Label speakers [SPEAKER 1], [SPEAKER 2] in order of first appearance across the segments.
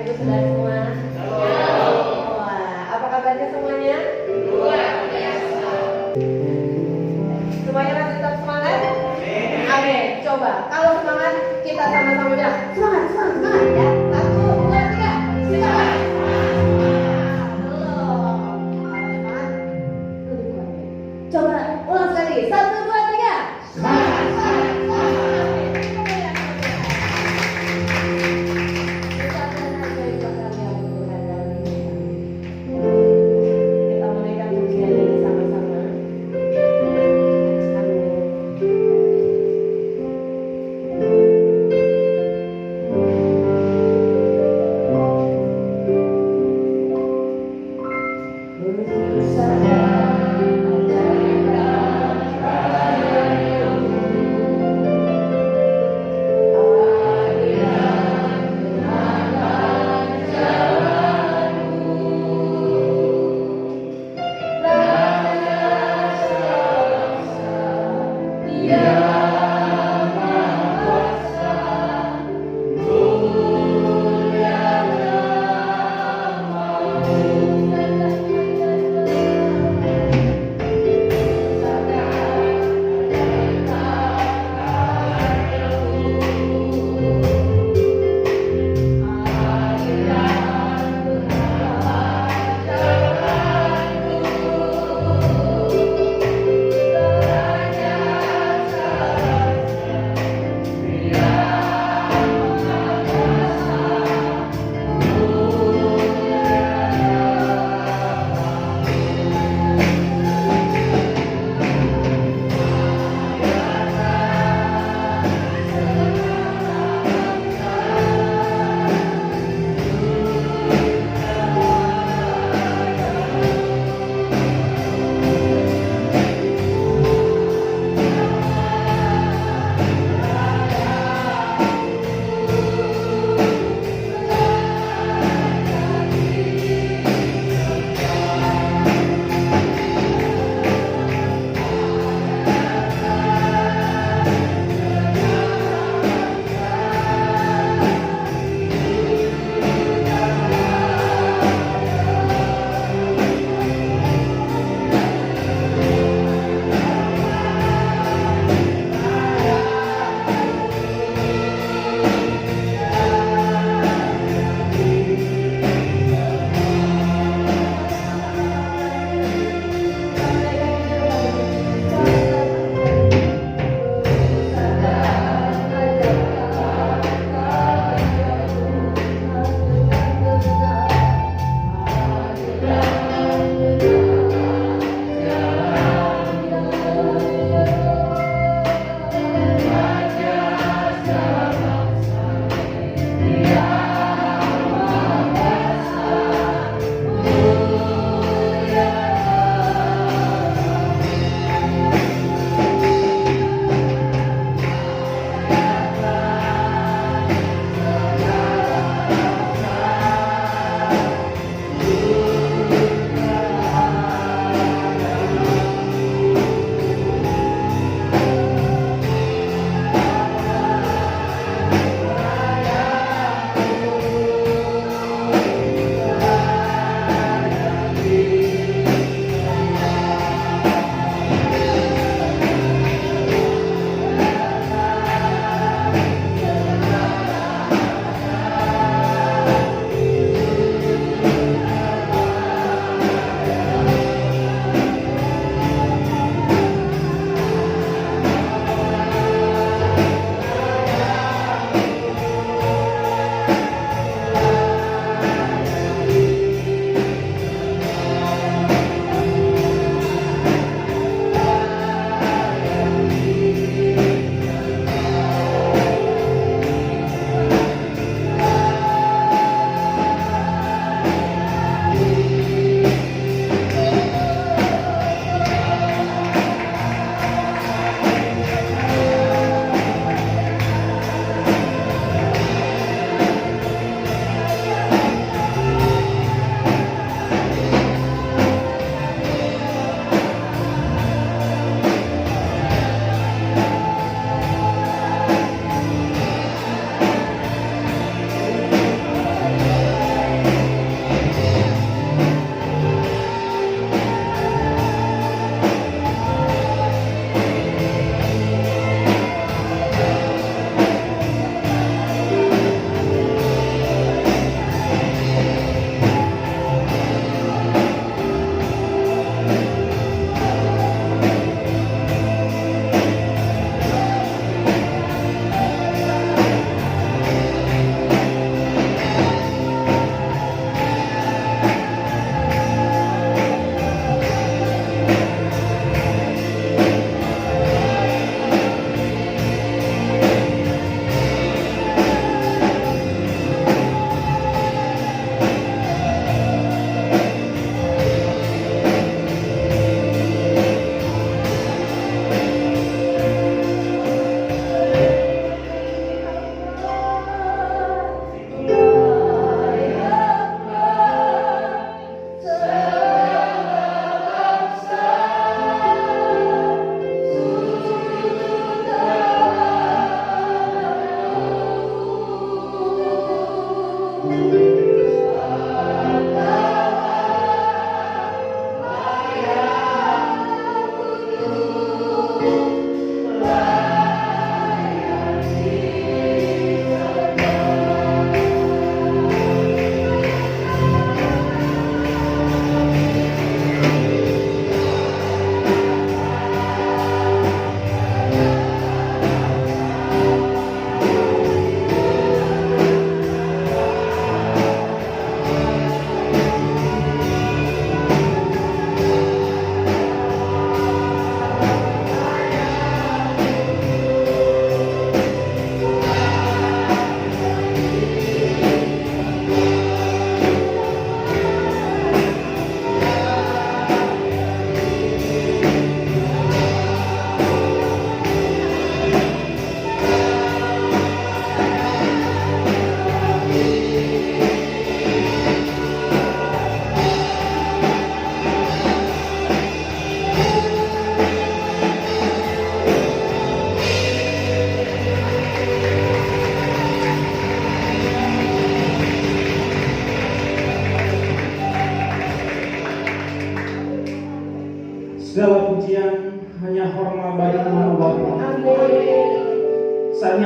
[SPEAKER 1] Ibu sudah semua? Wah, apa kabarnya semuanya? Luar biasa. Semuanya masih tetap semangat? Amin. Coba, kalau semangat kita sama-sama bilang semangat, semangat, semangat ya. 1, 2, 3, semangat. Coba ulang sekali. 1, 2, 3. Semangat, semangat, semangat. Kita menaikkan pujian ini sama-sama.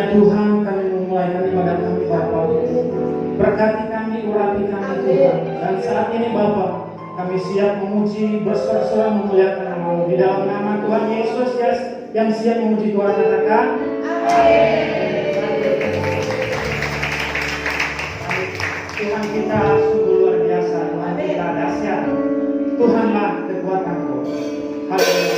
[SPEAKER 2] Kiranya Tuhan kami memulaikan ibadah kami Bapa. Berkati kami, urapi kami Tuhan. Dan saat ini Bapa, kami siap memuji, bersorak-sorai memuliakan nama-Mu. Di dalam nama Tuhan Yesus yang siap memuji Tuhan, katakan amin. Tuhan kita sungguh luar biasa, Tuhan kita dahsyat. Tuhanlah kekuatanku. Haleluya.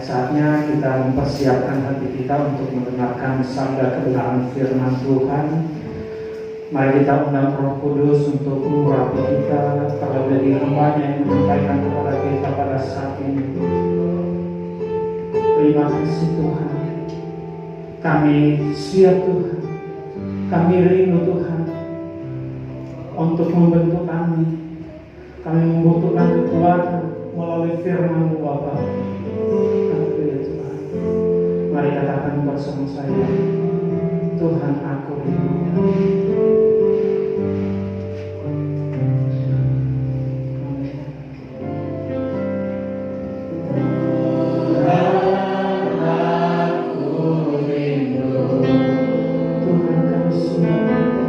[SPEAKER 2] Saatnya kita mempersiapkan hati kita untuk mendengarkan sabda kebenaran firman Tuhan. Mari kita undang Roh Kudus untuk mengurapi kita, terlebih di hamba-Nya yang menyampaikan kepada kita pada saat ini. Terima kasih Tuhan. Kami siap Tuhan. Kami rindu Tuhan untuk membentuk kami. Kami membutuhkan kekuatan melalui firman-Mu Bapa. Mari katakan bersama saya, Tuhan aku rindu. Tuhan kami siap.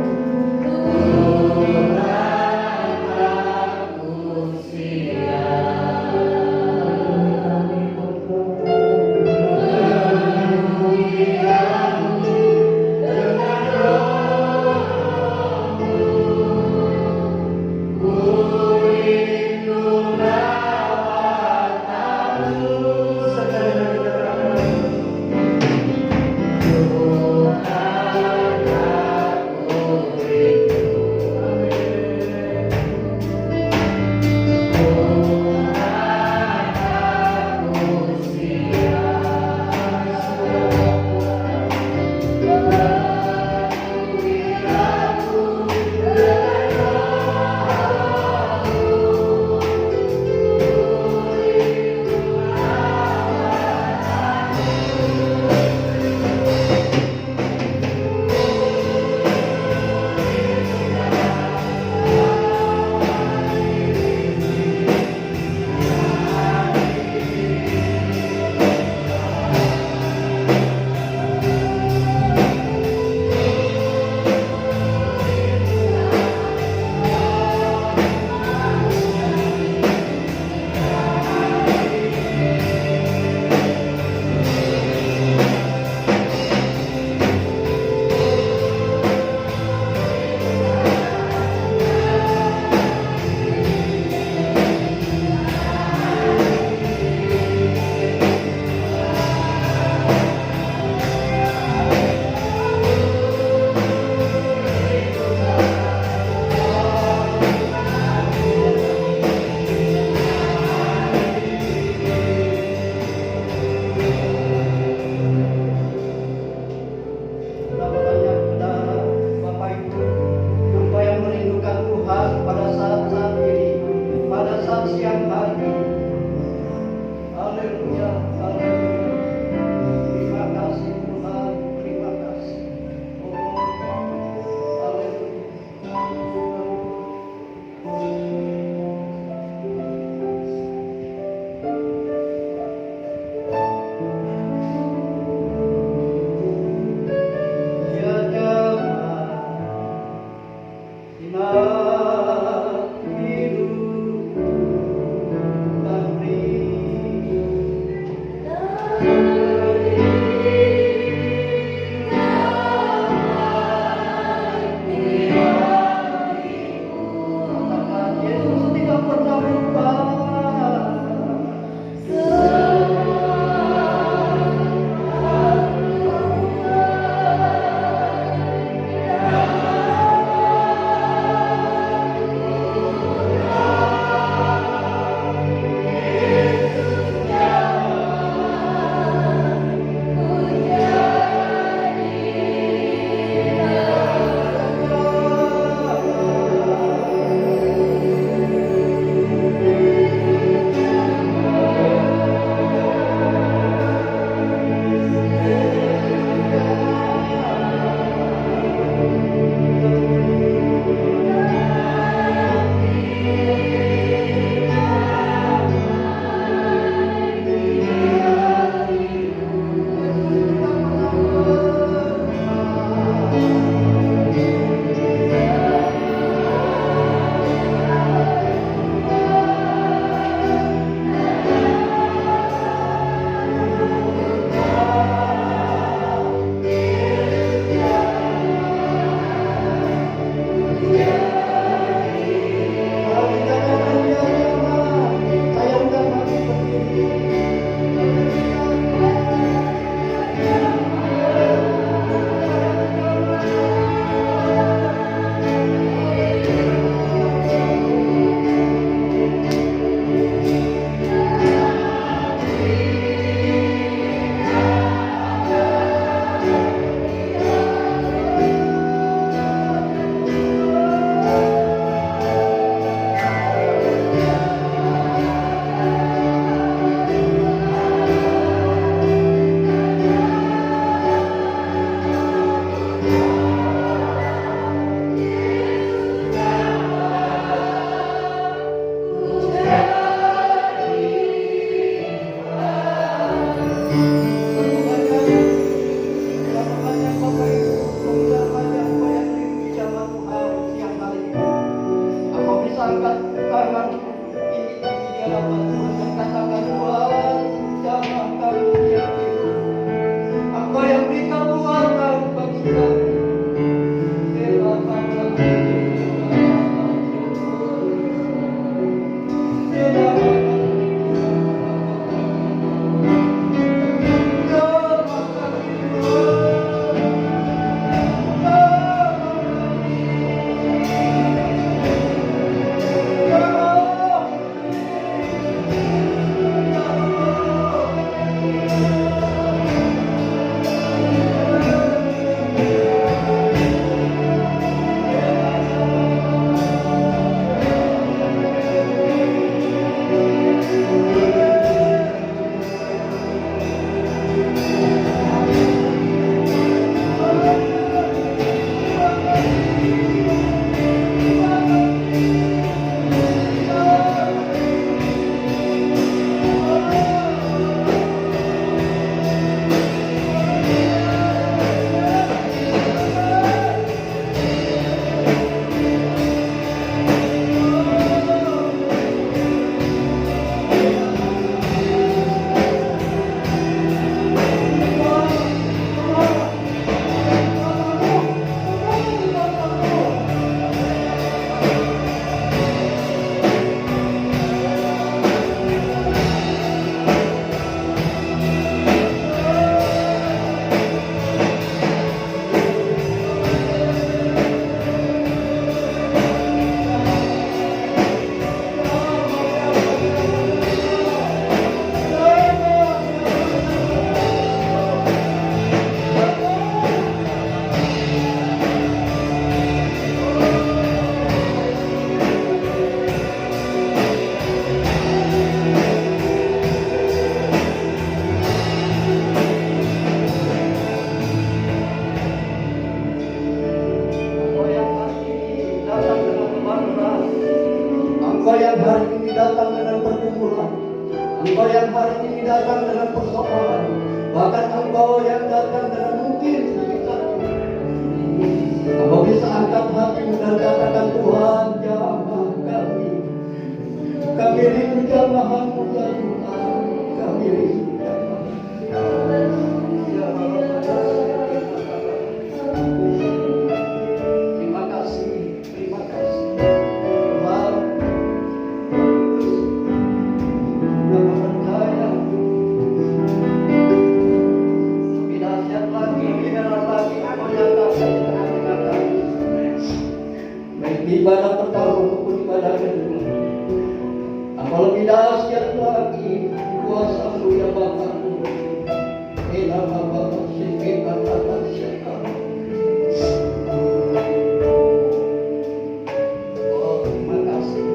[SPEAKER 3] Engkau yang hari ini datang dengan persoalan, bahkan Engkau yang datang dengan mungkin sedikit sakit. Engkau bisa angkat hatimu dan katakan, Tuhan, jamah kami. Kami rindu jamahan-Mu ya Tuhan. Kami rindu jamahan. Terima kasih, terima kasih. Tuhan, kami percaya lebih dahsyat lagi, lebih heran lagi Engkau nyatakan di tengah-tengah kami. Baik di ibadah pertama maupun ibadah kedua. Engkau lebih dahsyat lagi kuasa-Mu ya Bapa. Ila Bapa sikit kata syaitan. Oh, terima kasih.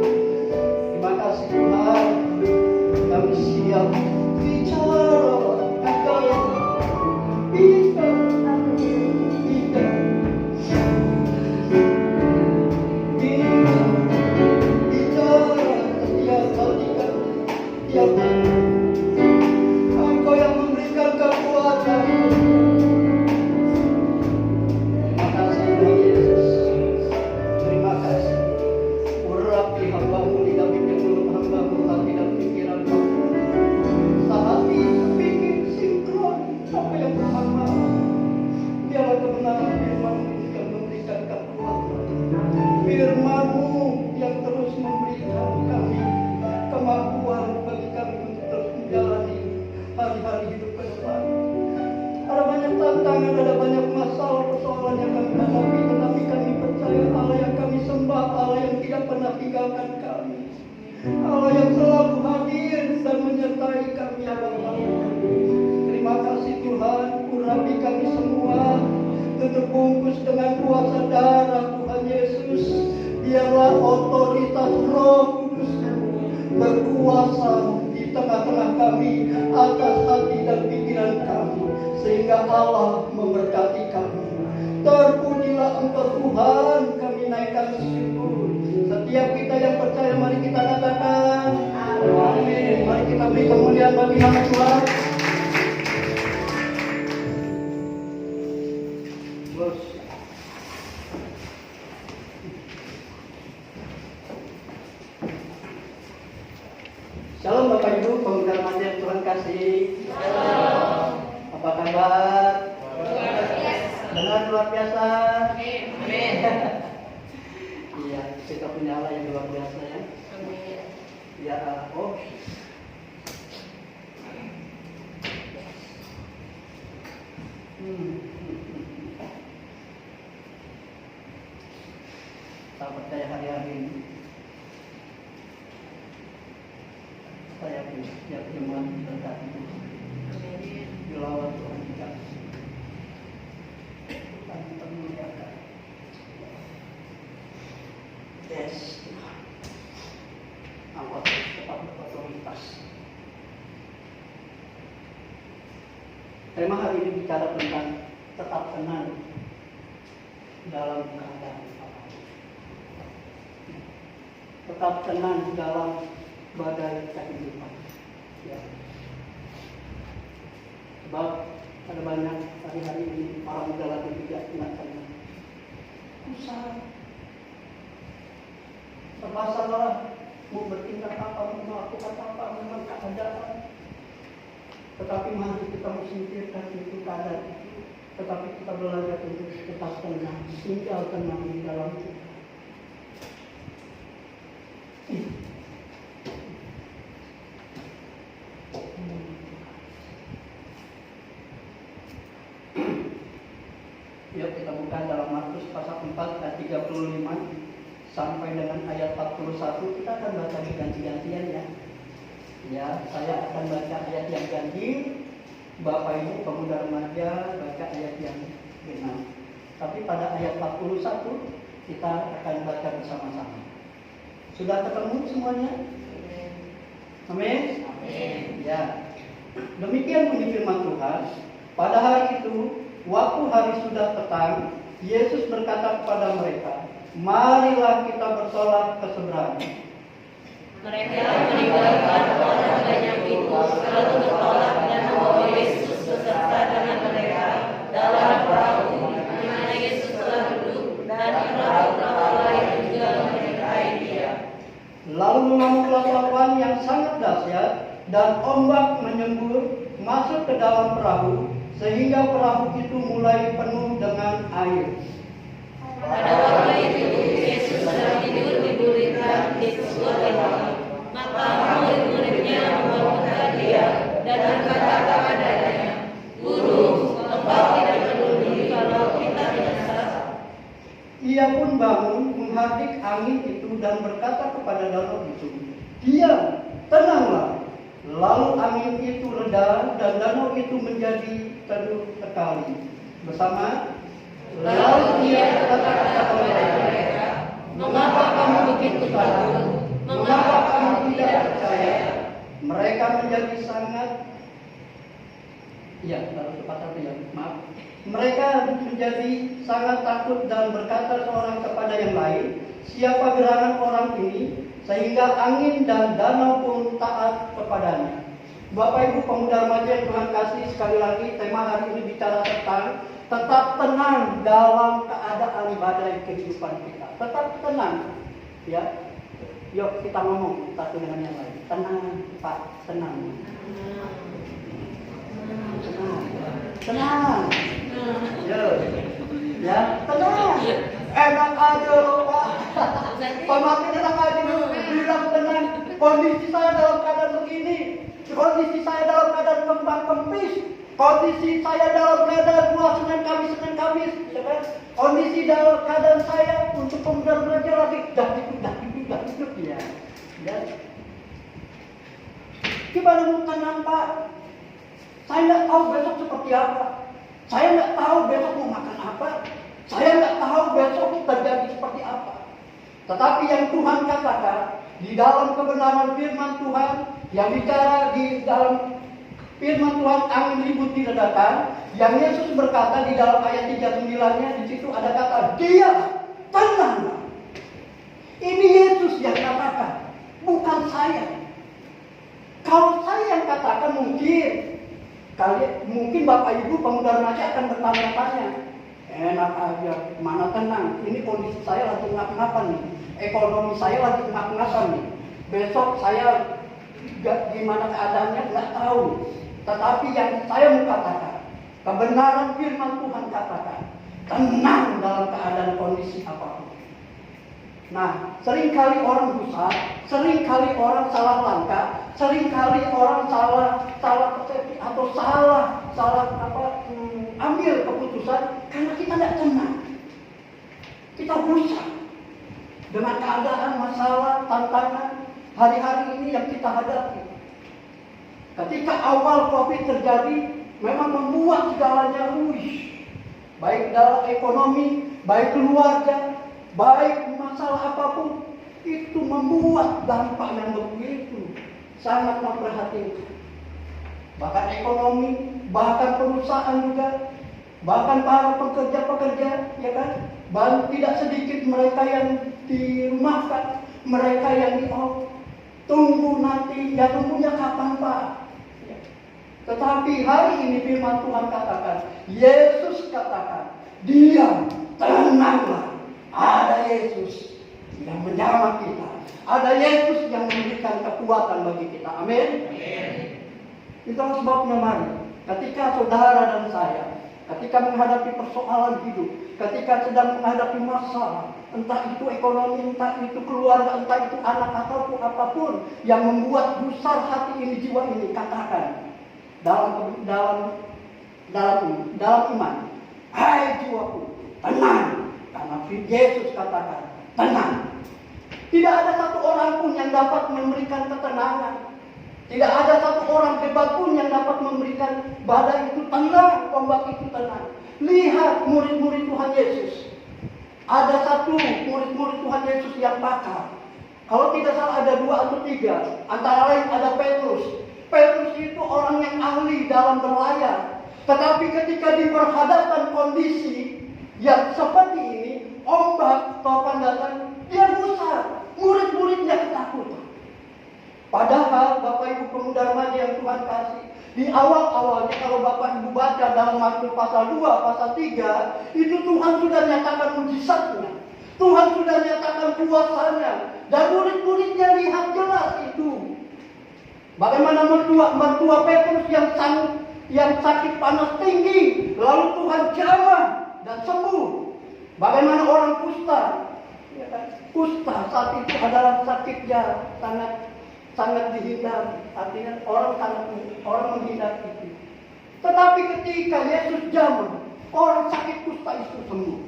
[SPEAKER 3] Terima kasih Tuhan. Kami siap bicara, bicara, bicara, bicara. Engkau yang memberikan kekuatan. Terima kasih Tuhan Yesus. Terima kasih. Urapi hamba-Mu, lidah bibir mulut hamba-Mu, hati dan pikiran hamba-Mu. Sehati sepikir sinkron apa yang Tuhan mau. Biarlah kebenaran firman-Mu yang memberikan kekuatan. Firman-Mu yang terus memberikan kami kemampuan bagi kami untuk terus menjalani hari-hari hidup ke depan. Ada banyak tantangan, ada banyak masalah, persoalan yang kami hadapi, tetapi kami percaya Allah yang kami sembah, Allah yang tidak pernah tinggalkan kami, Allah yang selalu hadir dan menyertai kami ya Bapa. Terima kasih Tuhan, urapi kami semua, terbungkus dengan kuasa darah Tuhan Yesus. Biarlah otoritas Roh Kudus berkuasa di tengah-tengah kami, atas hati dan pikiran kami, sehingga Allah memberkati kami. Terpujilah Engkau Tuhan, kami naikkan syukur. Setiap kita yang percaya, mari kita katakan amin. Mari kita beri kemuliaan bagi nama Tuhan. Bos. Shalom Bapak Ibu, pemuda remaja yang Tuhan kasih. Shalom. Apa kabar? Benar luar biasa. Amin. Iya, kita punya Allah yang luar biasa ya. Amin. Ya, oh. Saya percaya hari-hari ini saya punya firman berkati dilawat Tuhan kita. Tuhan kita memuliakan. Yes, Tuhan. Engkau tetap berotoritas. Tema hari ini bicara tentang tetap tenang dalam keadaan apapun. Tetap tenang dalam badai kehidupan. Ya. Sebab ada banyak hari-hari ini para muda lagi tidak tenang. Usah. Serba salah, mau bertindak apa, mau melakukan apa, memang keadaan. Tetapi mari kita singkirkan itu keadaan itu. Tetapi kita belajar untuk tetap tenang, tinggal tenang di dalam kita. Yuk kita buka dalam Markus pasal 4 ayat 35 sampai dengan ayat 41. Kita akan baca ganti-gantian ya. Ya, saya akan baca ayat yang ganjil, Bapak Ibu pemuda remaja baca ayat yang genap. Tapi pada ayat 41 kita akan baca bersama-sama. Sudah ketemu semuanya? Amin. Amin. Ya. Demikian bunyi firman Tuhan. Pada hari itu, waktu hari sudah petang, Yesus berkata kepada mereka, marilah kita bersolat ke seberang.
[SPEAKER 4] Mereka meninggalkan orang banyak itu, lalu bertolak dan membawa Yesus beserta dengan mereka dalam perahu, di mana Yesus telah duduk, dan perahu-perahu lain juga menyertai Dia.
[SPEAKER 3] Lalu mengamuklah awan yang sangat dahsyat dan ombak menyembur masuk ke dalam perahu, sehingga perahu itu mulai penuh dengan air.
[SPEAKER 4] Pada waktu itu Yesus sedang tidur di buritan di sebuah kemah. Maka murid-muridnya membangunkan Dia dan berkata kepadanya, Guru, Engkau tidak peduli kalau kita binasa.
[SPEAKER 3] Ia pun bangun menghardik angin itu dan berkata kepada danau itu, diam, tenanglah. Lalu angin itu reda dan danau itu menjadi teduh sekali. Bersama, lalu Ia berkata kepada mereka, mengapa kamu begitu takut? Mengapa kamu tidak percaya? Mereka menjadi sangat, maaf. Mereka menjadi sangat takut dan berkata seorang kepada yang lain, siapa gerangan orang ini sehingga angin dan danau pun taat kepadanya. Bapak Ibu pemuda remaja yang Tuhan kasih, sekali lagi tema hari ini bicara tentang tetap tenang dalam keadaan badai kehidupan kita. Tetap tenang, ya. Yuk kita ngomong satu dengan yang lain. Tenang, Pak, tenang. Tenang. Ya, tenang. Enak aja loh, Pak. Pak Martin enak aja bilang tenang. Kondisi saya dalam keadaan begini. Kondisi saya dalam keadaan kembang kempis. Kondisi saya dalam keadaan buah Senin Kamis, ya kan? Kondisi dalam keadaan saya untuk pemuda belajar lagi dah hidup ya. Gimana mau tenang, Pak? Saya nggak tahu besok seperti apa. Saya nggak tahu besok mau makan apa. Saya nggak tahu besok terjadi seperti apa. Tetapi yang Tuhan katakan di dalam kebenaran firman Tuhan, yang bicara di dalam firman Tuhan angin ribut diredakan, yang Yesus berkata di dalam ayat 39-nya, di situ ada kata dia tenang. Ini Yesus yang katakan, bukan saya. Kalau saya yang katakan mungkin Bapak Ibu pemuda remaja akan bertanya-tanya, enak aja, mana tenang? Ini kondisi saya lagi ngap-ngapan nih, ekonomi saya lagi ngap-ngapan nih. Besok saya gimana keadaannya nggak tahu. Tetapi yang saya mau katakan, kebenaran firman Tuhan katakan, tenang dalam keadaan kondisi apapun. Nah, seringkali orang dosa, seringkali orang salah langkah, seringkali orang salah persepsi atau ambil keputusan karena kita tidak tenang. Kita rusak dengan keadaan masalah, tantangan hari-hari ini yang kita hadapi. Ketika awal COVID terjadi, memang membuat segalanya baik dalam ekonomi, baik keluarga, baik masalah apapun, itu membuat dampak yang begitu sangat memprihatinkan. Bahkan ekonomi, bahkan perusahaan juga, bahkan para pekerja-pekerja, ya kan? Tidak sedikit mereka yang dirumahkan, mereka yang tunggu nanti, ya tunggunya kapan, Pak? Tetapi hari ini firman Tuhan katakan, Yesus katakan, diam, tenanglah. Ada Yesus yang menjamah kita. Ada Yesus yang memberikan kekuatan bagi kita. Amin. Itulah sebabnya mari, ketika saudara dan saya, ketika menghadapi persoalan hidup, ketika sedang menghadapi masalah, entah itu ekonomi, entah itu keluarga, entah itu anak ataupun apapun yang membuat gusar hati ini, jiwa ini, katakan dalam iman, hai jiwaku, tenang. Karena Yesus katakan, tenang. Tidak ada satu orang pun yang dapat memberikan ketenangan. Tidak ada satu orang hebat pun yang dapat memberikan badai itu tenang, ombak itu tenang. Lihat murid-murid Tuhan Yesus. Ada satu murid-murid Tuhan Yesus yang pakar. Kalau tidak salah ada 2 atau 3. Antara lain ada Petrus. Petrus itu orang yang ahli dalam berlayar. Tetapi ketika diperhadapkan kondisi yang seperti ini, ombak, topan datang, dia gusar. Murid-muridnya ketakutan. Di awal-awalnya kalau Bapak Ibu baca dalam Markus pasal 2, pasal 3, itu Tuhan sudah nyatakan mujizatnya. Tuhan sudah nyatakan kuasanya. Dan murid-muridnya lihat jelas itu. Bagaimana mertua Petrus yang sakit panas tinggi, lalu Tuhan jamah dan sembuh. Bagaimana orang kusta, ya kan? Kusta saat itu adalah sakit yang sangat dihindari. Artinya orang menghindari itu. Tetapi ketika Yesus jamah, orang sakit kusta itu sembuh.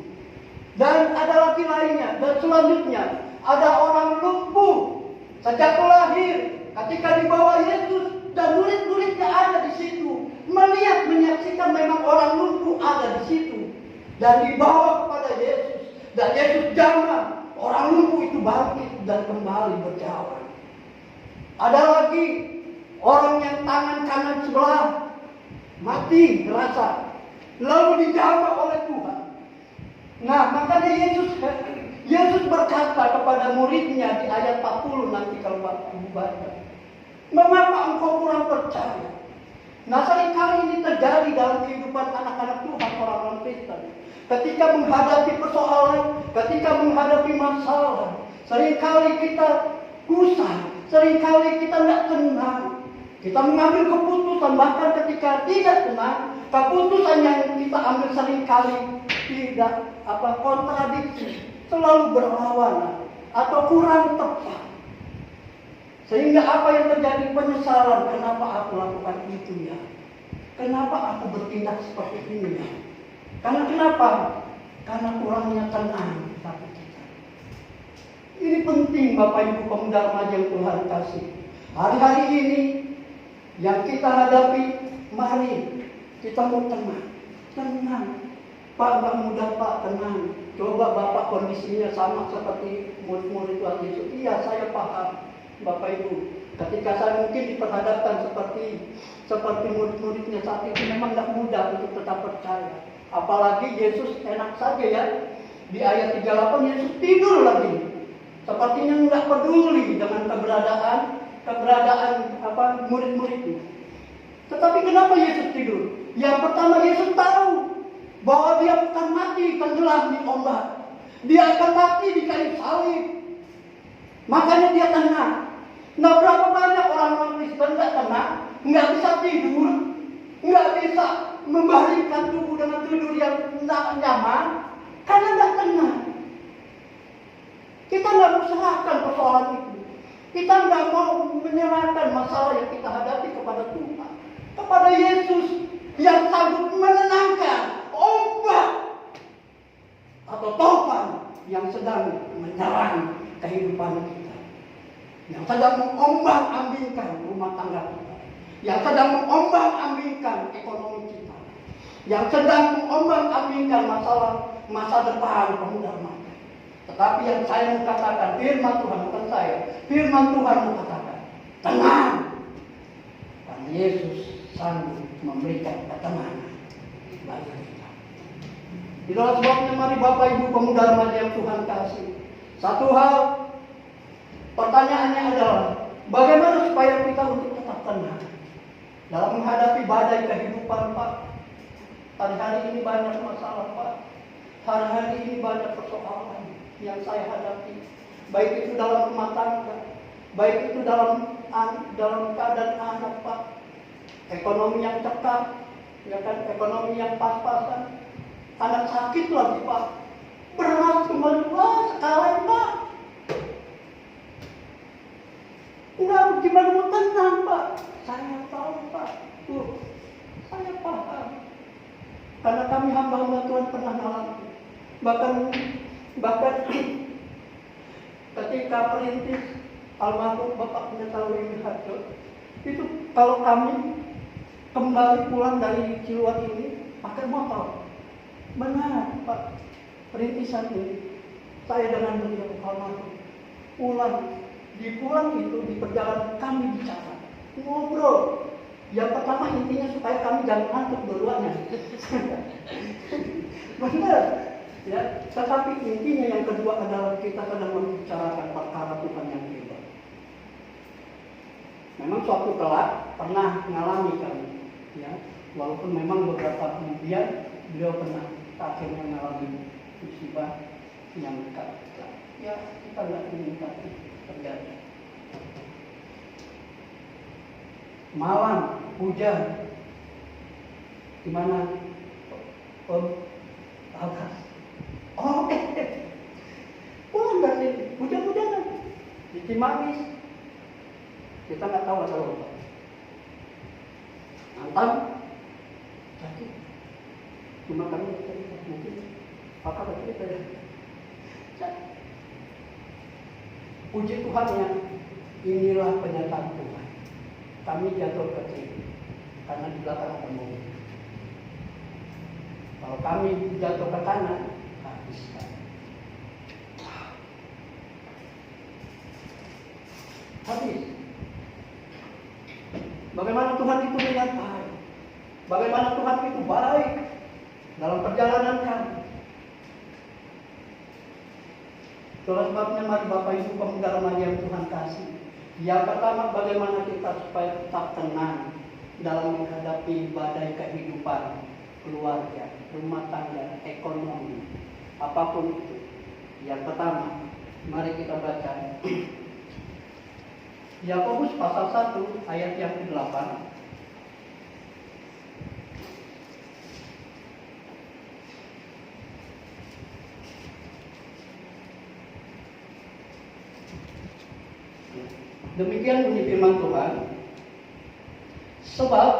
[SPEAKER 3] Dan ada lagi lainnya, dan selanjutnya ada orang lumpuh sejak lahir. Ketika dibawa Yesus dan murid-muridnya ada di situ, menyaksikan memang orang lumpuh ada di situ dan dibawa kepada Yesus, dan Yesus jamah, orang lumpuh itu bangkit dan kembali berjalan. Ada lagi orang yang tangan kanan sebelah mati terasa, lalu dijamah oleh Tuhan. Nah, makanya Yesus berkata kepada muridnya di ayat 40 nanti kalau Bapak baca, mengapa engkau kurang percaya? Nah, seringkali ini terjadi dalam kehidupan anak-anak Tuhan, orang-orang Kristen. Ketika menghadapi persoalan, ketika menghadapi masalah, seringkali kita gusar, seringkali kita tidak tenang. Kita mengambil keputusan, bahkan ketika tidak tenang, keputusan yang kita ambil seringkali tidak kontradiksi, selalu berlawanan atau kurang tepat. Sehingga apa yang terjadi? Penyesalan. Kenapa aku lakukan itu ya? Kenapa aku bertindak seperti ini ya? Karena kenapa? Karena kurangnya tenang hati kita. Ini penting Bapak Ibu pemuda remaja yang Tuhan kasih. Hari-hari ini yang kita hadapi, mari kita mau tenang. Tenang. Pak, nggak mudah Pak, tenang. Coba Bapak kondisinya sama seperti murid-murid Tuhan Yesus. Iya, saya paham. Bapak Ibu, ketika saya mungkin diperhadapkan seperti murid-muridnya saat itu, memang tidak mudah untuk tetap percaya. Apalagi Yesus enak saja ya. Di ayat 38 Yesus tidur lagi. Sepertinya tidak peduli dengan keberadaan murid-muridnya. Tetapi kenapa Yesus tidur? Yang pertama, Yesus tahu bahwa dia bukan mati tenggelam di ombak. Dia akan mati di kayu salib. Makanya dia tenang. Nah, berapa banyak orang-orang Kristen tidak tenang, nggak bisa tidur, nggak bisa membaringkan tubuh dengan tidur yang nyaman, karena nggak tenang. Kita nggak usahakan persoalan itu. Kita nggak mau menyerahkan masalah yang kita hadapi kepada Tuhan, kepada Yesus yang sanggup menenangkan ombak atau topan yang sedang menyerang kehidupan kita, yang sedang mengombang-ambingkan rumah tangga kita, yang sedang mengombang-ambingkan ekonomi kita, yang sedang mengombang-ambingkan masa depan pemuda remaja. Tetapi yang saya mau katakan, firman Tuhan, bukan saya, firman Tuhan mau katakan, tenang, karena Yesus sanggup memberikan ketenangan bagi kita. Itulah sebabnya mari Bapak Ibu pemuda remaja yang Tuhan kasih. Satu hal, pertanyaannya adalah bagaimana supaya kita untuk tetap tenang dalam menghadapi badai kehidupan, Pak. Hari-hari ini banyak masalah, Pak. Hari-hari ini banyak persoalan yang saya hadapi, baik itu dalam rumah tangga, baik itu dalam keadaan anak, Pak. Ekonomi yang cekak, ya kan, ekonomi yang pas-pasan. Anak sakit lagi, Pak. Beras kembali, sekarang, Pak. Enggak, gimana mau tenang, Pak? Saya tahu, Pak. Saya paham. Karena kami hamba-hamba Tuhan pernah mengalami. Bahkan ketika perintis almarhum Bapak Pendeta Willy Harjo, itu kalau kami kembali pulang dari Ciluan ini pakai motor. Benar, Pak. Perintisan ini saya dengan beliau almarhum pulang. Di pulang itu di perjalanan kami bicara, ngobrol. Yang pertama intinya supaya kami jangan ngantuk duluannya. Benar. Ya, tetapi intinya yang kedua adalah kita sedang membicarakan perkara Tuhan yang hebat. Memang suatu kelak pernah mengalami kami Ya, walaupun memang beberapa kemudian beliau pernah akhirnya mengalami musibah yang dekat. Ya, kita nggak inginkan terjadi. Malam hujan, di mana Om Alkas? Oh, pulang dari hujan-hujanan di Cimanggis. Kita nggak tahu ada apa. Antam, jadi cuma kami mungkin apa kita ya. Puji Tuhan ya, inilah penyataan Tuhan. Kami jatuh ke kiri karena di belakang ada mobil. Kalau kami jatuh ke kanan, habis kami. Habis. Bagaimana Tuhan itu melihat baik? Bagaimana Tuhan itu baik dalam perjalanan kami? Itulah sebabnya mari Bapak Ibu pemuda remaja yang Tuhan kasih. Yang pertama, bagaimana kita supaya tetap tenang dalam menghadapi badai kehidupan, keluarga, rumah tangga, ekonomi, apapun itu. Yang pertama, mari kita baca Yakobus pasal 1 ayat yang ke-8. Demikian bunyi firman Tuhan. Sebab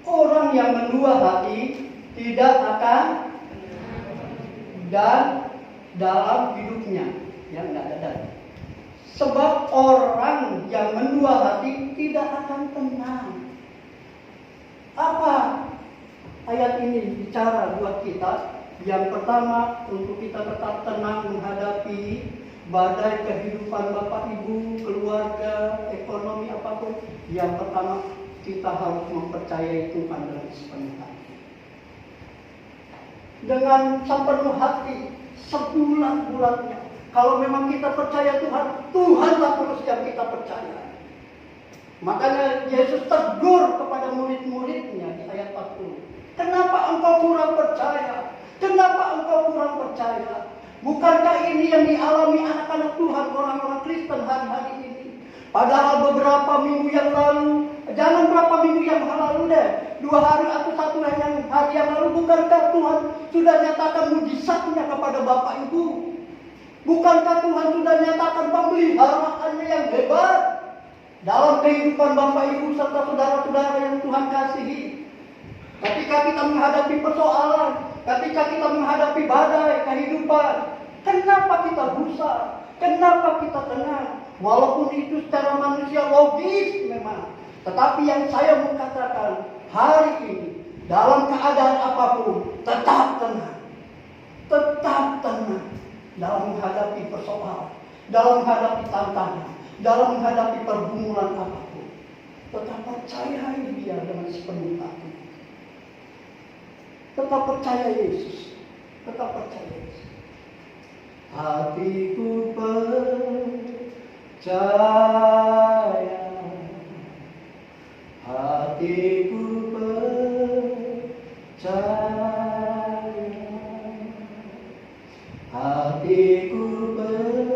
[SPEAKER 3] orang yang mendua hati tidak akan dan dalam hidupnya yang tidak ada. Sebab orang yang mendua hati tidak akan tenang. Apa ayat ini bicara buat kita? Yang pertama, untuk kita tetap tenang menghadapi badai kehidupan Bapak Ibu, keluarga, ekonomi apapun. Yang pertama, kita harus mempercayai Tuhan dengan sepenuh hati. Dengan sepenuh hati, sebulat-bulatnya. Kalau memang kita percaya Tuhan, Tuhanlah terus yang kita percaya. Makanya Yesus tegur kepada murid-muridnya di ayat 40. Kenapa engkau kurang percaya? Kenapa engkau kurang percaya? Bukankah ini yang dialami anak-anak Tuhan, orang-orang Kristen hari-hari ini? Padahal beberapa minggu yang lalu, jangan berapa minggu yang lalu deh, 2 hari atau 1 hari yang lalu, bukankah Tuhan sudah nyatakan mujizatnya kepada Bapak Ibu? Bukankah Tuhan sudah nyatakan pemeliharaannya yang hebat dalam kehidupan Bapak Ibu serta saudara-saudara yang Tuhan kasihi? Ketika kita menghadapi persoalan, ketika kita menghadapi badai kehidupan, kenapa kita gusar? Kenapa kita tenang? Walaupun itu secara manusia logis memang. Tetapi yang saya mau katakan hari ini, dalam keadaan apapun, tetap tenang. Tetap tenang dalam menghadapi persoalan, dalam menghadapi tantangan, dalam menghadapi pergumulan apapun. Tetap percayai Dia dengan sepenuh hati. Tetap percaya Yesus. Tetap percaya Yesus. Hatiku percaya, hatiku percaya, hatiku percaya,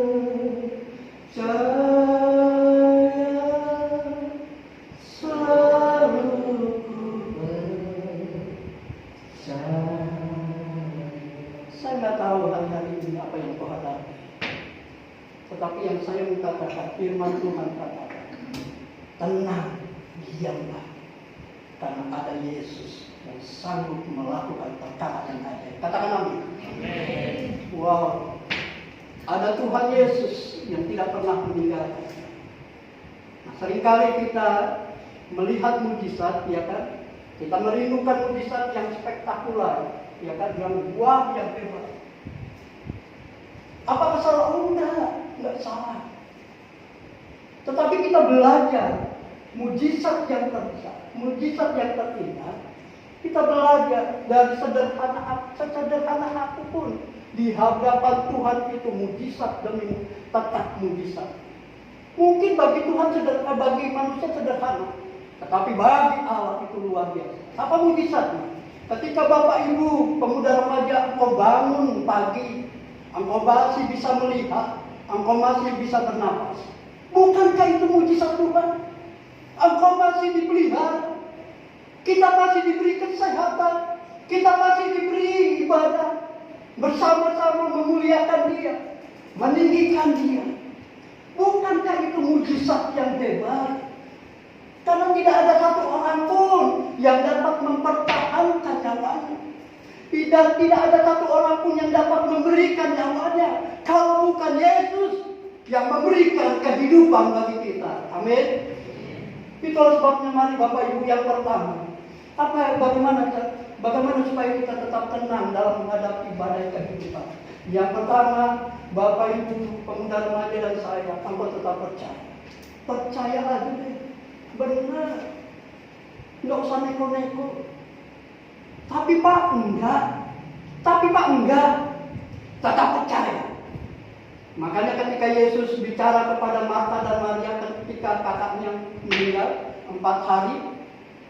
[SPEAKER 3] selalu ku percaya. Saya nggak tahu hari-hari ini apa yang kau hadapi. Tetapi yang saya mengatakan, firman Tuhan katakan, tenang, diamlah. Karena ada Yesus yang sanggup melakukan perkara yang ajaib. Katakan amin. Wow. Ada Tuhan Yesus yang tidak pernah meninggalkan. Nah, seringkali kita melihat mujizat, ya kan? Kita merindukan mujizat yang spektakuler, ya kan? Yang wah, yang hebat. Apakah salah? Oh, enggak salah. Tetapi kita belajar mujizat yang terbesar, mujizat yang terindah. Kita belajar dari sederhana apapun di hadapan Tuhan itu mujizat demi tetap mujizat. Mungkin bagi Tuhan sederhana, bagi manusia sederhana, Tetapi bagi Allah itu luar biasa. Apa mujizatnya? Ketika Bapak Ibu pemuda remaja engkau bangun pagi, engkau masih bisa melihat, engkau masih bisa bernapas. Bukankah itu mujizat Tuhan? Engkau masih dipelihara, kita masih diberi kesehatan, kita masih diberi ibadah, bersama-sama memuliakan Dia, meninggikan Dia. Bukankah itu mujizat yang hebat? Karena tidak ada satu orang pun yang dapat mempertahankan nyawanya. Tidak ada satu orang pun yang dapat memberikan nyawanya kalau bukan Yesus yang memberikan kehidupan bagi kita. Amin. Itulah sebabnya mari Bapak Ibu yang pertama, bagaimana supaya kita tetap tenang dalam menghadapi badai kehidupan. Yang pertama, Bapak Ibu pemuda remaja dan saya, engkau tetap percaya. Percaya aja deh. Benar, nggak usah neko-neko. Tapi Pak enggak, tetap percaya. Makanya ketika Yesus bicara kepada Marta dan Maria ketika kakaknya meninggal 4 hari,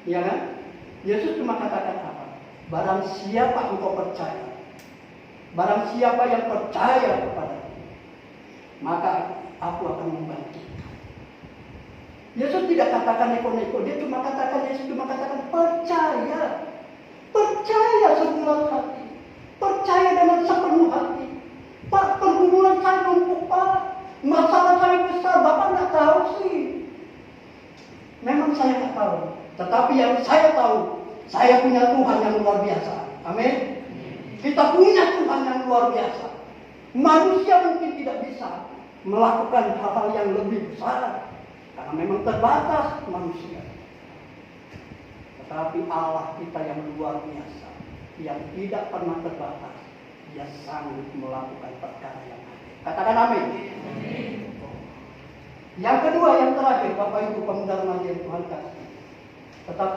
[SPEAKER 3] ya kan? Yesus cuma katakan apa? Barang siapa engkau percaya, barang siapa yang percaya kepada, maka aku akan membantu. Yesus tidak katakan neko-neko, Yesus cuma katakan percaya. Percaya sebulat hati. Percaya dengan sepenuh hati. Pak, pergumulan saya numpuk, Pak. Masalah saya besar, Bapak nggak tahu sih. Memang saya nggak tahu. Tetapi yang saya tahu, saya punya Tuhan yang luar biasa. Amin. Kita punya Tuhan yang luar biasa. Manusia mungkin tidak bisa melakukan hal-hal yang lebih besar. Karena memang terbatas manusia. Tetapi Allah kita yang luar biasa, yang tidak pernah terbatas, Dia sanggup melakukan perkara yang ada. Katakan amin. Yang kedua, yang terakhir, Bapak Ibu pemuda remaja yang Tuhan kasih, tetap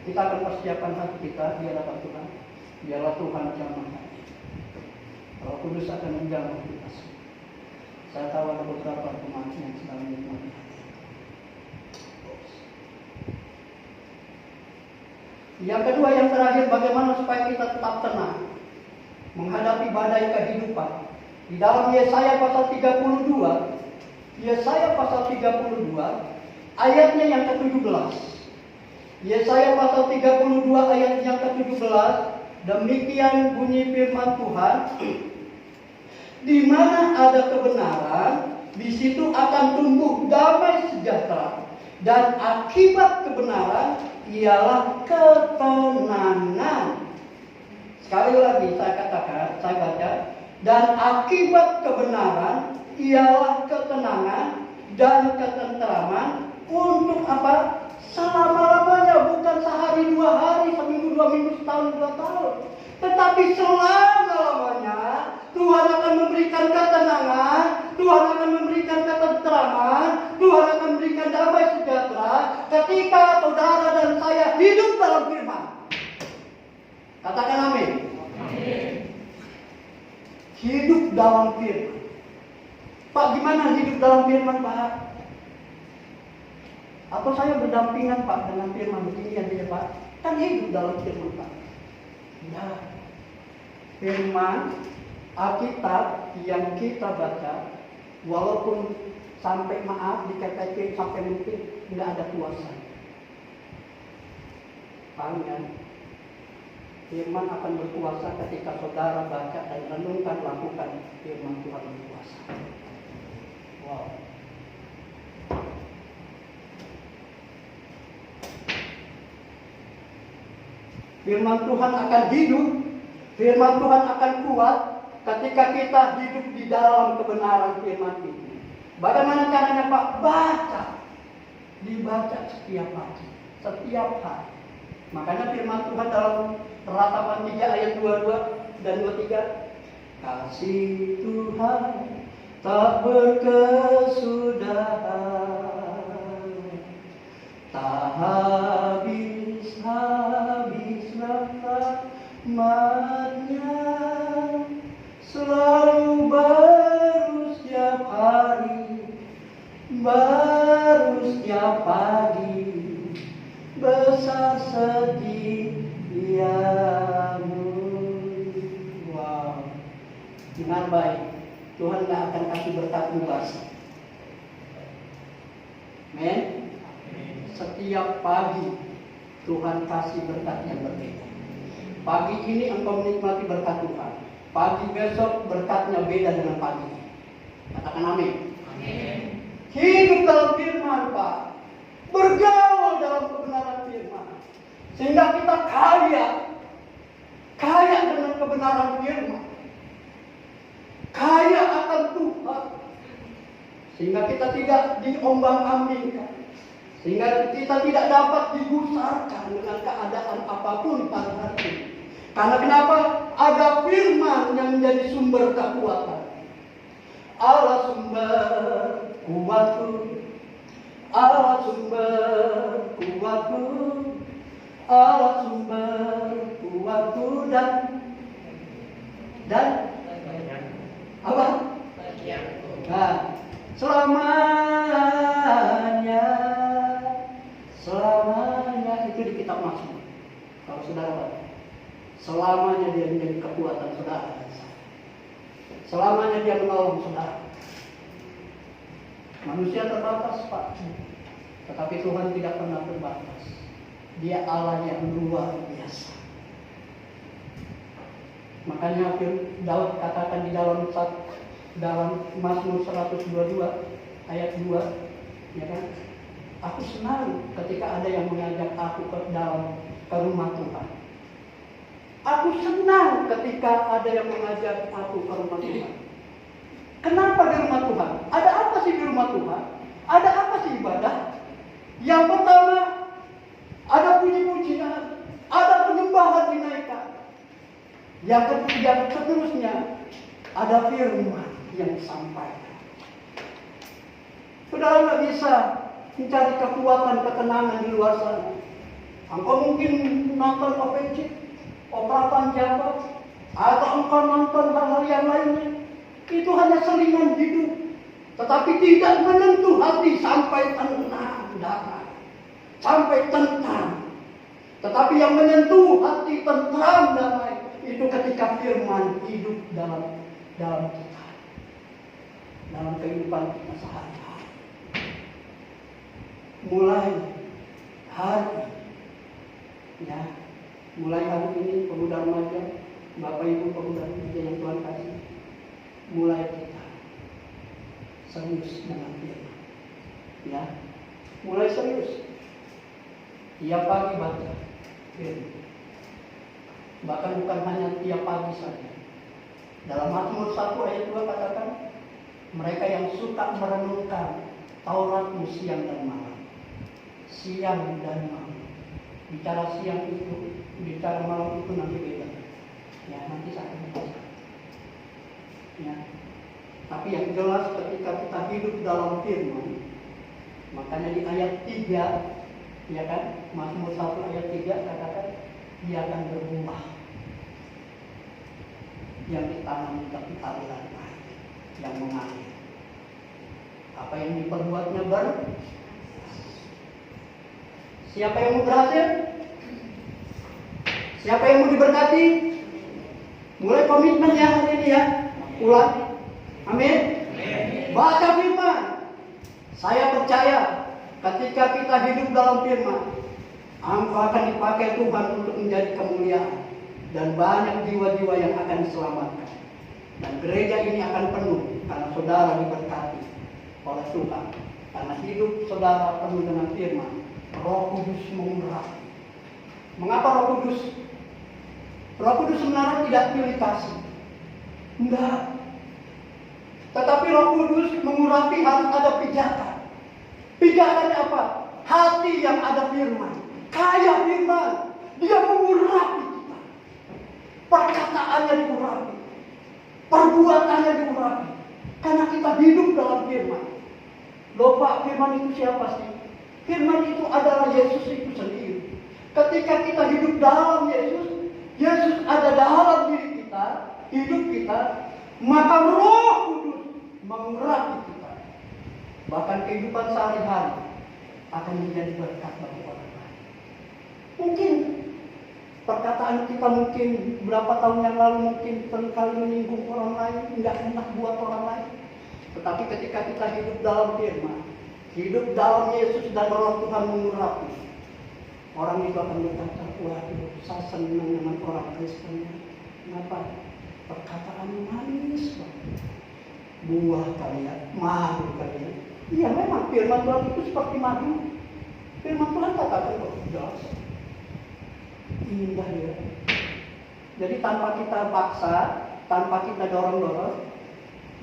[SPEAKER 3] kita akan persiapkan hati kita di hadapan Tuhan. Biarlah Tuhan jamah hati. Roh Kudus akan menjamah kita semua. Saya tahu ada beberapa teman yang sedang menikmati. Yang kedua, yang terakhir, bagaimana supaya kita tetap tenang menghadapi badai kehidupan. Di dalam Yesaya pasal 32, ayatnya yang ke-17. Yesaya pasal 32 ayat yang ke-17, demikian bunyi firman Tuhan. Di mana ada kebenaran, di situ akan tumbuh damai sejahtera, dan akibat kebenaran ialah ketenangan. Sekali lagi saya baca, dan akibat kebenaran ialah ketenangan dan ketenteraman untuk apa? Selama-lamanya, bukan sehari 2 hari, seminggu 2 minggu, setahun 2 tahun, tetapi selama-lamanya Tuhan akan memberikan ketenangan, Tuhan akan memberikan ketenteraman, Tuhan akan memberikan damai sejahtera ketika saudara dan saya hidup dalam firman. Katakan amin. Hidup dalam firman. Pak, gimana hidup dalam firman, Pak? Atau saya berdampingan, Pak, dengan firman begini aja, Pak? Kan hidup dalam firman, Pak. Ya, firman Alkitab yang kita baca, walaupun sampai dikatakan sampai mungkin nggak ada kuasa. Hanya firman akan berkuasa ketika saudara baca dan renungkan, lakukan firman Tuhan berkuasa. Wow. Firman Tuhan akan hidup, firman Tuhan akan kuat ketika kita hidup di dalam kebenaran firman itu. Bagaimana caranya, Pak? Baca. Dibaca setiap pagi, setiap hari. Makanya firman Tuhan dalam Ratapan 3 ayat 22 dan 23. Kasih Tuhan tak berkesudahan, tak habis rahmatnya, selalu baru setiap hari, baru setiap pagi. besar setiamu. Wow, dengar baik, Tuhan gak akan kasih berkat mubazir. Men, setiap pagi Tuhan kasih berkat yang berbeda. Pagi ini engkau menikmati berkat Tuhan. Pagi besok berkatnya beda dengan pagi. Katakan amin. Hidup dalam firman, Pak. Bergaul dalam kebenaran firman. Sehingga kita kaya dengan kebenaran firman. Kaya akan Tuhan. Sehingga kita tidak diombang-ambingkan. Sehingga kita tidak dapat digusarkan dengan keadaan apapun pada hari ini. Karena kenapa? Ada firman yang menjadi sumber kekuatan. Allah sumber kuatku, Allah sumber kuatku, Allah sumber kuatku dan apa? Nah, selamanya itu di kitab Mazmur. Kalau saudara baca, selamanya dia menjadi kekuatan saudara. Selamanya dia menolong saudara. Manusia terbatas, Pak. Tetapi Tuhan tidak pernah terbatas. Dia Allah yang luar biasa. Makanya Daud katakan di dalam Mazmur 122 ayat 2, ya kan? Aku senang ketika ada yang mengajak aku ke rumah Tuhan. Aku senang ketika ada yang mengajak aku ke rumah Tuhan. Kenapa di rumah Tuhan? Ada apa sih di rumah Tuhan? Ada apa sih ibadah? Yang pertama, ada puji-pujian, ada penyembahan dinaikkan. Yang seterusnya, ada firman yang disampaikan. Saudara nggak bisa mencari kekuatan, ketenangan di luar sana. Engkau mungkin nonton OPC, Opera Jawa, atau engkau nonton hal-hal yang lainnya. Itu hanya selingan hidup, tetapi tidak menyentuh hati sampai tenang, damai, sampai tentram. Tetapi yang menyentuh hati tentram, damai, itu ketika firman hidup dalam kita, dalam kehidupan kita sehari-hari. Mulai hari ini pemuda remaja, Bapak Ibu pemuda remaja yang Tuhan kasih, mulai kita serius dengan firman. Ya, mulai serius. Tiap pagi baca firman. Bahkan bukan hanya tiap pagi saja. Dalam Mazmur 1 ayat 2 katakan, mereka yang suka merenungkan Tauratmu siang dan malam. Siang dan malam. Bicara siang itu, bicara malam itu nanti beda. Ya, nanti saya akan baca. Ya. Tapi yang jelas ketika kita hidup dalam firman, makanya di ayat 3, ya kan, Mazmur 1 ayat 3 katakan, dia akan berbuah. Yang ditanam di tepi aliran air, yang mengalir. Apa yang diperbuatnya Siapa yang mau berhasil? Siapa yang mau diberkati? Mulai komitmen ya hari ini ya. Ulang. Amin. Baca firman. Saya percaya ketika kita hidup dalam firman, engkau akan dipakai Tuhan untuk menjadi kemuliaan. Dan banyak jiwa-jiwa yang akan diselamatkan. Dan gereja ini akan penuh karena saudara diberkati oleh Tuhan. Karena hidup saudara penuh dengan firman. Roh Kudus mengurapi. Mengapa Roh Kudus? Roh Kudus sebenarnya tidak pilih kasih. Enggak. Tetapi Roh Kudus mengurapi harus ada pijakan. Pijakannya apa? Hati yang ada firman. Kaya firman. Dia mengurapi kita. Perkataannya diurapi. Perbuatannya diurapi. Karena kita hidup dalam firman. Loh Pak, firman itu siapa sih? Firman itu adalah Yesus itu sendiri. Ketika kita hidup dalam Yesus, Yesus ada dalam diri kita, hidup kita, maka Roh Kudus mengurapi kita. Bahkan kehidupan sehari-hari akan menjadi berkat bagi orang lain. Mungkin perkataan kita mungkin berapa tahun yang lalu mungkin seringkali menyinggung orang lain, nggak enak buat orang lain. Tetapi ketika kita hidup dalam firman, hidup dalam Yesus dan Roh Tuhan mengurapi, orang itu akan berkata, waduh, saya senang dengan orang Kristen. Kenapa? Perkataan manis banget. Buah kalian, madu kalian. Iya memang firman Tuhan itu seperti madu. Firman Tuhan katakan kok jelas. Indah ya. Jadi tanpa kita paksa, tanpa kita dorong-dorong,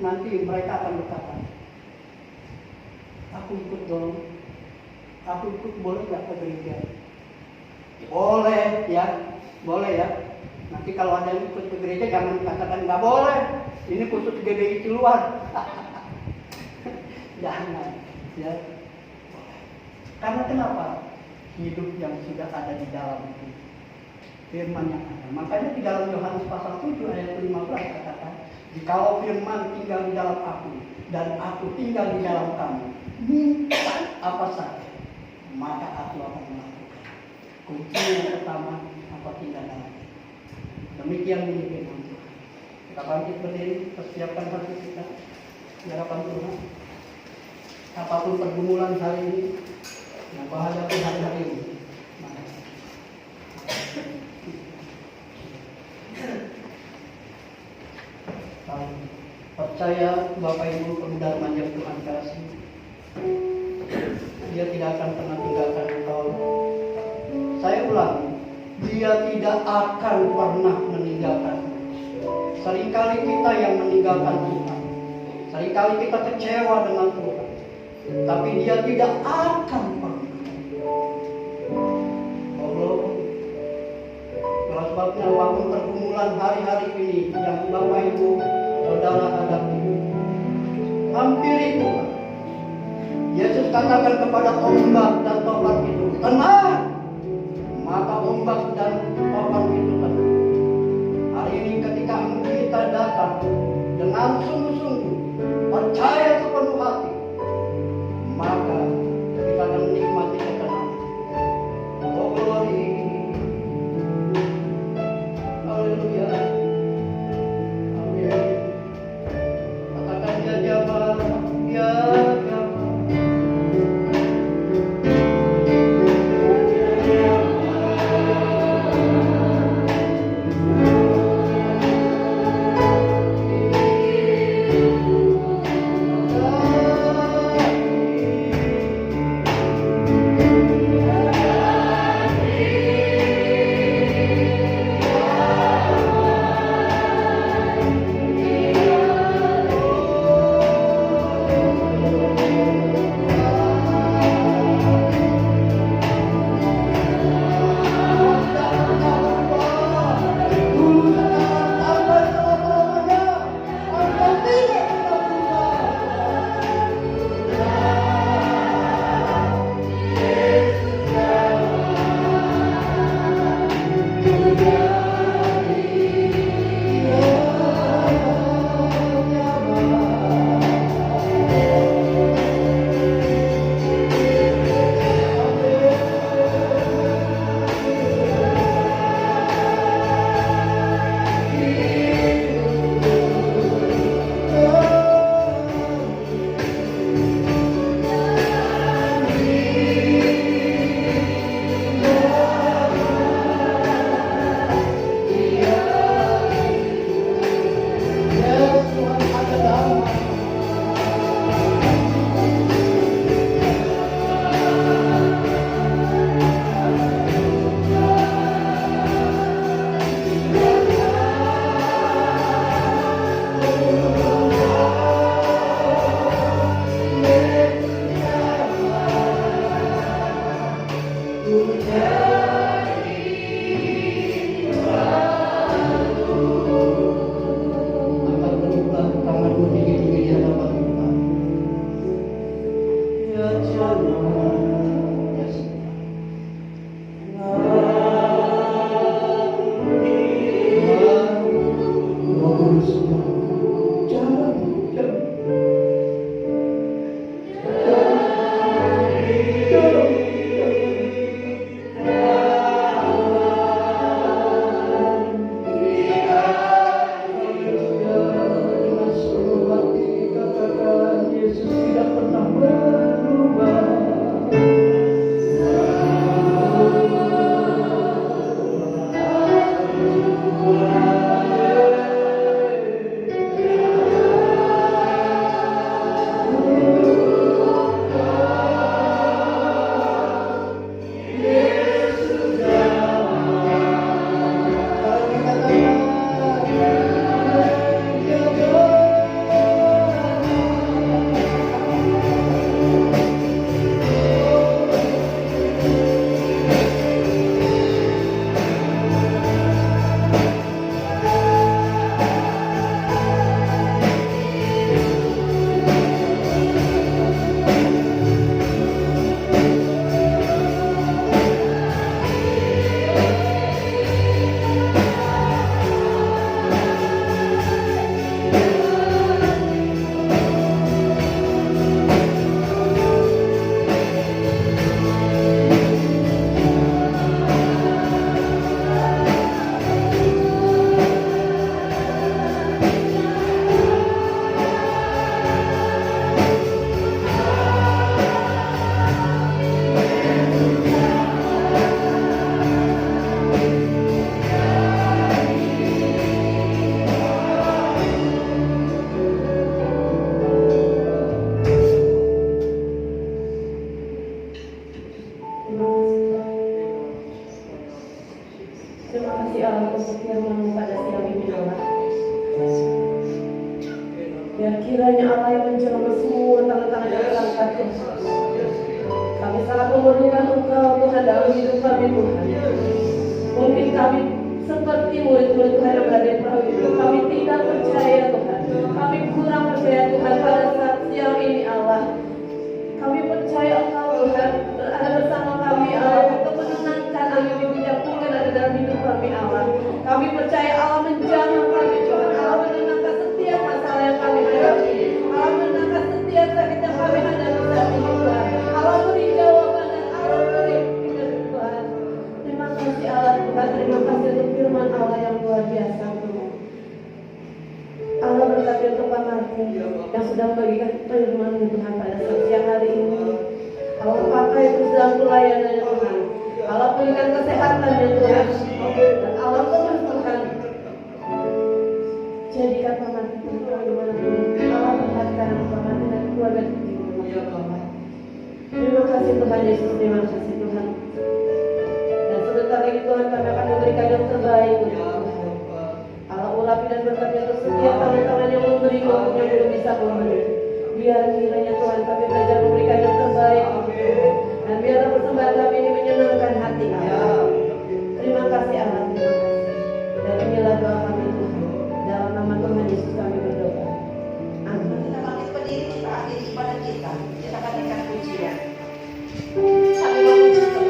[SPEAKER 3] nanti mereka akan berkata, aku ikut dong, aku ikut, boleh nggak ke gereja? Boleh ya, boleh ya. Nanti kalau ada yang ikut ke gereja jangan dikatakan nggak boleh. Ini khusus GBI keluar. Jangan ya. Karena kenapa? Hidup yang sudah ada di dalam itu, firman yang ada. Makanya di dalam Yohanes pasal 7 ayat 15 katakan, jikalau firman tinggal di dalam aku dan aku tinggal di dalam kamu, minta apa saja maka aku akan melakukan. Kunci yang pertama, apa tinggal dalam. Demikian ini firman Tuhan. Kita bangkit berdiri, persiapkan hati kita di hadapan Tuhan. Apapun pergumulan hari ini yang menghadapi hari-hari ini, percaya Bapak Ibu pemuda remaja Tuhan kasih, Dia tidak akan pernah tinggalkan engkau. Saya ulangi, Dia tidak akan pernah meninggalkan. Seringkali kita yang meninggalkan Tuhan, seringkali kita kecewa dengan Tuhan, tapi Dia tidak akan pernah. Allah, itulah sebabnya apapun pergumulan hari-hari ini yang Bapak Ibu saudara hadapi, hampiri Tuhan. Yesus katakan kepada ombak dan topan itu, tenang. Maka ombak dan topan itu tenang. Hari ini ketika kita datang dengan sungguh-sungguh, percaya sepenuh hati, maka kita akan menikmati ketenangan. Oh glory, haleluya, amin. Katakan dia Jama, dia Jama.
[SPEAKER 1] Biar kiranya Allah yang menjamah semua tangan-tangan yang terangkat Tuhan. Kami sangat memerlukan Engkau Tuhan dalam hidup kami Tuhan. Mungkin kami seperti murid-murid Tuhan yang berada di perahu itu, kami tidak percaya Tuhan. Kami kurang percaya Tuhan pada saat siang ini Allah. Kami percaya Engkau Tuhan ada bersama kami Allah untuk menenangkan angin yang mungkin ada dalam hidup kami Allah. Kami percaya Allah menjamah kami Tuhan. Allah menenangkan setiap masalah yang kami hadapi. Allah menenangkan setiap sakit yang kami hadapi saat ini Tuhan. Allah beri jawaban dan Allah beri pindah Tuhan. Terima kasih Allah Tuhan. Terima kasih untuk firman Allah yang luar biasa Tuhan. Allah berkati untuk Pak Martin yang sudah membagikan firman Tuhan pada siang hari ini. Allah pakai terus dalam pelayanannya Tuhan. Allah berikan kesehatannya Tuhan. Dan Allah terus Tuhan jadikan Pak Martin Tuhan dimanapun. Allah berkatkan Pak Martin dan keluarga Tuhan. Terima kasih Tuhan Yesus. Terima kasih Tuhan. Dan sebentar lagi Tuhan kami akan memberikan yang terbaik untuk Tuhan. Allah urapi dan berkati untuk setiap tangan-tangan yang memberi maupun yang belum bisa memberi. Biar kiranya Tuhan kami belajar memberikan yang terbaik untuk Tuhan. Dan biar persembahan kami ini menyenangkan hati Allah. Terima kasih Allah, terima kasih. Dan inilah doa kami Tuhan. Dalam nama Tuhan Yesus kami berdoa. Amin.
[SPEAKER 5] Kita bangkit berdiri, kita akhiri ibadah kita. Kita akan berikan pujian. Sambil memuji bersama.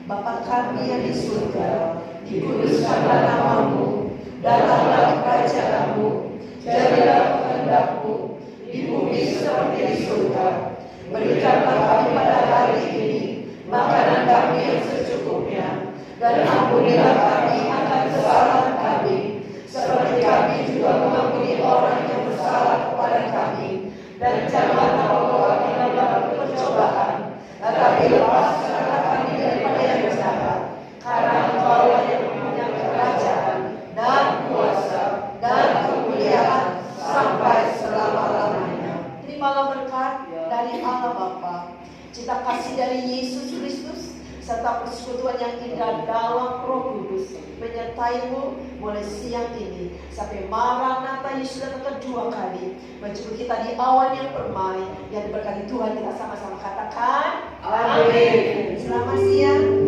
[SPEAKER 5] Bapa kami yang di surga, dikuduskanlah namamu, datanglah kerajaanmu, jadilah kehendakmu, di bumi seperti di surga. Berikanlah kami pada hari ini makanan kami yang secukupnya, dan ampunilah kami akan kesalahan kami, seperti kami juga mengampuni orang yang bersalah kepada kami. Dan janganlah membawa kami dalam pencobaan, tetapi lepaskanlah kami daripada yang jahat. Karena Engkau yang punya kerajaan dan kuasa dan kemuliaan sampai selama-lamanya. Terimalah berkat dari Allah Bapa, cinta kasih dari Yesus Kristus, serta persekutuan yang indah dalam Roh Kudus menyertaimu mulai siang ini sampai Maranatha Yesus datang kedua kali, menjemput kita di awan yang permai yang diberkati Tuhan. Kita sama-sama katakan amin. Selamat siang.